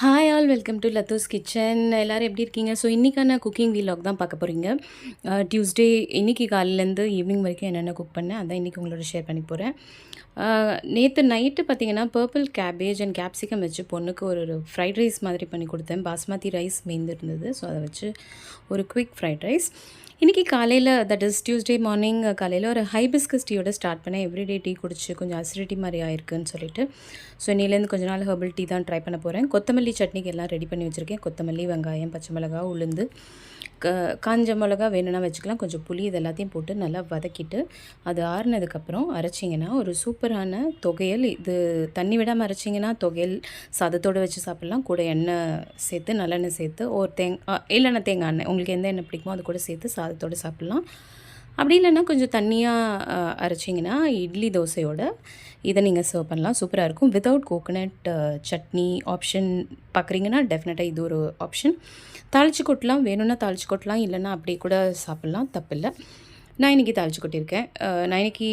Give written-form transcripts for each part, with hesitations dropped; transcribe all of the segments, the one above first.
Hi all welcome to லத்தூஸ் kitchen. எல்லோரும் எப்படி இருக்கீங்க? ஸோ இன்றைக்கான குக்கிங் வீலாக் தான் பார்க்க போகிறீங்க. டியூஸ்டே இன்றைக்கி காலையிலேருந்து ஈவினிங் வரைக்கும் என்னென்ன குக் பண்ணேன் அதான் இன்றைக்கி உங்களோட ஷேர் பண்ணி போகிறேன். நேற்று நைட்டு பார்த்திங்கன்னா பர்பிள் கேபேஜ் அண்ட் கேப்சிகம் வச்சு பொண்ணுக்கு ஒரு ஃப்ரைட் ரைஸ் மாதிரி பண்ணி கொடுத்தேன். பாஸ்மதி ரைஸ் மீந்து இருந்தது. ஸோ அதை வச்சு ஒரு குவிக் ஃப்ரைட் ரைஸ். இன்றைக்கி காலையில் தட் இஸ் டியூஸ்டே மார்னிங் காலையில் ஒரு ஹைபிஸ்கஸ் டீயோட ஸ்டார்ட் பண்ணேன். எவ்ரிடே டீ குடிச்சு கொஞ்சம் அசிடிட்டி மாதிரி ஆயிருக்குன்னு சொல்லிட்டு ஸோ இன்னிலேருந்து கொஞ்ச நாள் ஹெர்பல் டீ தான் ட்ரை பண்ண போகிறேன். கொத்தமல்லி சட்னிக்கு எல்லாம் ரெடி பண்ணி வச்சுருக்கேன். கொத்தமல்லி, வெங்காயம், பச்சை மிளகா, உளுந்து, காஞ்ச மிளகா வேணும்னா வச்சுக்கலாம். கொஞ்சம் புளி இது எல்லாத்தையும் போட்டு நல்லா வதக்கிட்டு அது ஆறுனதுக்கப்புறம் அரைச்சிங்கன்னா ஒரு சூப்பரான தொகையல். இது தண்ணி விடாமல் அரைச்சிங்கன்னா தொகையல் சாதத்தோடு வச்சு சாப்பிட்லாம். கூட எண்ணெய் சேர்த்து நல்லெண்ணெய் சேர்த்து ஒரு இல்லைன்னா தேங்காய் எண்ணெய் உங்களுக்கு எந்த எண்ணெய் பிடிக்குமோ அது கூட சேர்த்து சாதத்தோடு சாப்பிட்லாம். அப்படி இல்லைன்னா கொஞ்சம் தண்ணியாக அரைச்சிங்கன்னா இட்லி தோசையோட இதை நீங்கள் சர்வ் பண்ணலாம். சூப்பராக இருக்கும். வித்தவுட் கோகோனட் சட்னி ஆப்ஷன் பார்க்குறீங்கன்னா டெஃபினட்டாக இது ஒரு ஆப்ஷன். தாளிச்சு கொட்டலாம், வேணும்னா தாளிச்சு கொட்டலாம், இல்லைன்னா அப்படியே கூட சாப்பிட்லாம், தப்பில்லை. நான் இன்றைக்கி தாளிச்சு கொட்டியிருக்கேன். நான் இன்றைக்கி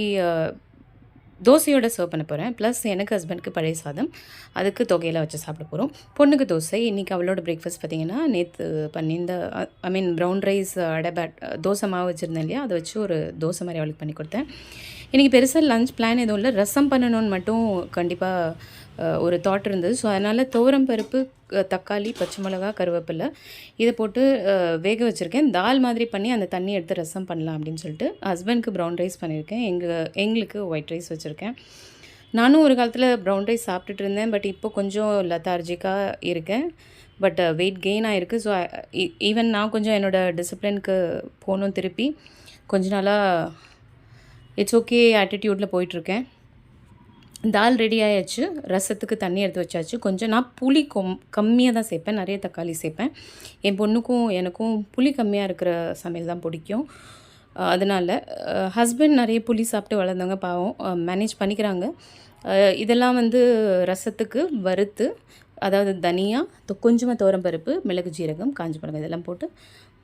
தோசையோடு சர்வ் பண்ண போகிறேன். ப்ளஸ் எனக்கு ஹஸ்பண்டுக்கு பழைய சாதம், அதுக்கு தொகையில் வச்சு சாப்பிட போகிறோம். பொண்ணுக்கு தோசை. இன்றைக்கி அவளோட பிரேக்ஃபாஸ்ட் பார்த்திங்கன்னா நேற்று பண்ணியிருந்த ப்ரௌன் ரைஸ் தோசை மாவு வச்சுருந்தேன் இல்லையா, அதை வச்சு ஒரு தோசை மாதிரி அவளுக்கு பண்ணி கொடுத்தேன். இன்றைக்கி பெருசாக லஞ்ச் பிளான் எதுவும் இல்லை. ரசம் பண்ணணும்னு மட்டும் கண்டிப்பாக ஒரு தாட் இருந்தது. ஸோ அதனால் துவரம் பருப்பு, தக்காளி, பச்சை மிளகா, கருவேப்பிலை இதை போட்டு வேக வச்சுருக்கேன். தால் மாதிரி பண்ணி அந்த தண்ணி எடுத்து ரசம் பண்ணலாம் அப்படின்னு சொல்லிட்டு ஹஸ்பண்டுக்கு ப்ரௌன் ரைஸ் பண்ணியிருக்கேன். எங்களுக்கு ஒயிட் ரைஸ் வச்சுருக்கேன். நானும் ஒரு காலத்தில் ப்ரௌன் ரைஸ் சாப்பிட்டுட்டு இருந்தேன். பட் இப்போ கொஞ்சம் லெத்தார்ஜிக்காக இருக்கேன். பட் வெயிட் கெயின் ஆகிருக்கு. ஸோ ஈவன் நான் கொஞ்சம் என்னோடய டிசிப்ளினுக்கு போகணும். திருப்பி கொஞ்ச நாளாக இட்ஸ் ஓகே ஆட்டிடியூடில் போயிட்டுருக்கேன். தால் ரெடி ஆயாச்சு. ரசத்துக்கு தண்ணி எடுத்து வச்சாச்சு. கொஞ்சம் நான் புளி கம்மியாக தான் சேர்ப்பேன், நிறைய தக்காளி சேர்ப்பேன். என் பொண்ணுக்கும் எனக்கும் புளி கம்மியாக இருக்கிற சமையல் தான் பிடிக்கும். அதனால் ஹஸ்பண்ட் நிறைய புளி சாப்பிட்டு வளர்ந்தவங்க, பாவம் மேனேஜ் பண்ணிக்கிறாங்க. இதெல்லாம் ரசத்துக்கு வறுத்து, அதாவது தனியா, கொஞ்சமாக துவரம்பருப்பு, மிளகு, ஜீரகம், காஞ்ச மிளகாய் இதெல்லாம் போட்டு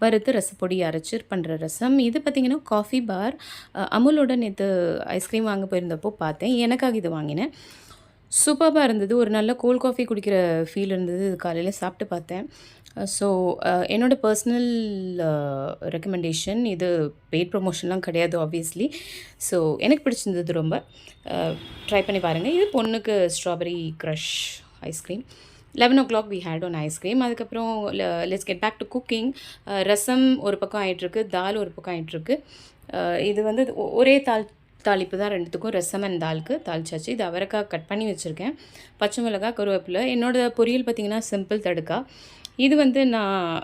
வறுத்து ரசப்பொடி அரைச்சி பண்ணுற ரசம். இது பார்த்திங்கன்னா காஃபி பார். அமுலோட நேற்று ஐஸ்கிரீம் வாங்க போயிருந்தப்போ பார்த்தேன். எனக்காக இது வாங்கினேன். சூப்பராக இருந்தது. ஒரு நல்ல கோல்ட் காஃபி குடிக்கிற ஃபீல் இருந்தது. இது காலையில் சாப்பிட்டு பார்த்தேன். ஸோ என்னோடய பர்சனல் ரெக்கமெண்டேஷன். இது பெய்ட் ப்ரொமோஷன்லாம் கிடையாது ஆப்வியஸ்லி. ஸோ எனக்கு பிடிச்சிருந்தது ரொம்ப. ட்ரை பண்ணி பாருங்கள். இது பொண்ணுக்கு strawberry crush ice cream. 11 o'clock we had on ice cream. அதுக்கப்புறம் let's get back to cooking. ரசம் ஒரு பக்கம் ஆகிட்டுருக்கு, தால் ஒரு பக்கம் ஆகிட்டுருக்கு. இது ஒரே தாளிப்பு தான் ரெண்டுத்துக்கும். ரசம் அண்ட் தாலுக்கு தாளிச்சாச்சு. இது அவரைக்காய் கட் பண்ணி வச்சுருக்கேன். பச்சை மிளகாய், கருவேப்பிலை. என்னோடய பொரியல் பார்த்திங்கன்னா சிம்பிள் தடுக்கா. இது நான்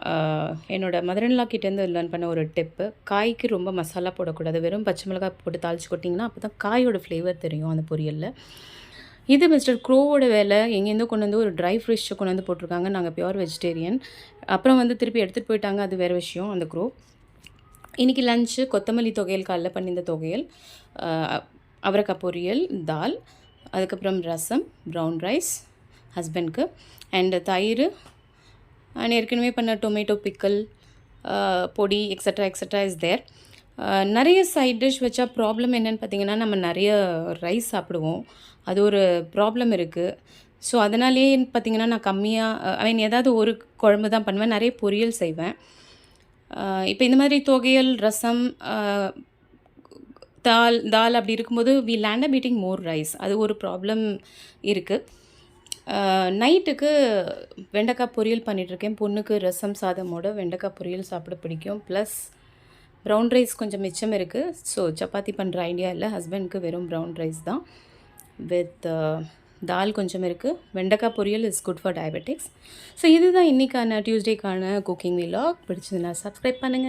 என்னோடய மதர்-இன்-லா கிட்டேருந்து லேர்ன் பண்ண ஒரு டிப்பு. காய்க்கு ரொம்ப மசாலா போடக்கூடாது. வெறும் பச்சை மிளகாய் போட்டு தாளித்து கொட்டிங்கன்னா அப்போ தான் காயோட ஃப்ளேவர் தெரியும் அந்த பொரியலில். இது மிஸ்டர் க்ரோவோட வேலை. எங்கேருந்தோ கொண்டு ஒரு ட்ரை ஃபிஷ்ஷை கொண்டு போட்டிருக்காங்க. நாங்கள் பியூர் வெஜிடேரியன். அப்புறம் திருப்பி எடுத்துகிட்டு போயிட்டாங்க. அது வேறு விஷயம் அந்த க்ரோ. இன்றைக்கி லஞ்சு கொத்தமல்லி தொகையல், காலைல பண்ணியிருந்த தொகையல், அவரைக்காய் பொரியல், தால், அதுக்கப்புறம் ரசம், ப்ரௌன் ரைஸ் ஹஸ்பண்ட்க்கு, அண்டு தயிர், அண்ட் ஏற்கனவே பண்ண டொமேட்டோ பிக்கல், பொடி எக்ஸட்ரா இஸ் தேர். நிறைய சைட் டிஷ் வச்சா ப்ராப்ளம் என்னென்னு பார்த்திங்கன்னா, நம்ம நிறைய ரைஸ் சாப்பிடுவோம். அது ஒரு ப்ராப்ளம் இருக்குது. ஸோ அதனாலேயே பார்த்திங்கன்னா நான் கம்மியாக ஏதாவது ஒரு குழம்பு தான் பண்ணுவேன். நிறைய பொரியல் செய்வேன். இப்போ இந்த மாதிரி தொகையல், ரசம், தால் அப்படி இருக்கும்போது we land up eating more rice. அது ஒரு ப்ராப்ளம் இருக்குது. நைட்டுக்கு வெண்டைக்காய் பொரியல் பண்ணிகிட்ருக்கேன். பொண்ணுக்கு ரசம் சாதமோட வெண்டைக்காய் பொரியல் சாப்பிட பிடிக்கும். ப்ளஸ் ப்ரௌன் ரைஸ் கொஞ்சம் மிச்சம் இருக்குது. ஸோ சப்பாத்தி பண்ணுற ஐடியா இல்லை. ஹஸ்பண்டுக்கு வெறும் ப்ரௌன் ரைஸ் தான் வித் தால் கொஞ்சம் இருக்குது. வெண்டைக்காய் பொரியல் is good for diabetics. So இதுதான் இன்றைக்கான டியூஸ்டேக்கான குக்கிங் வீலாக். பிடிச்சதுன்னா சப்ஸ்கிரைப் பண்ணுங்கள்.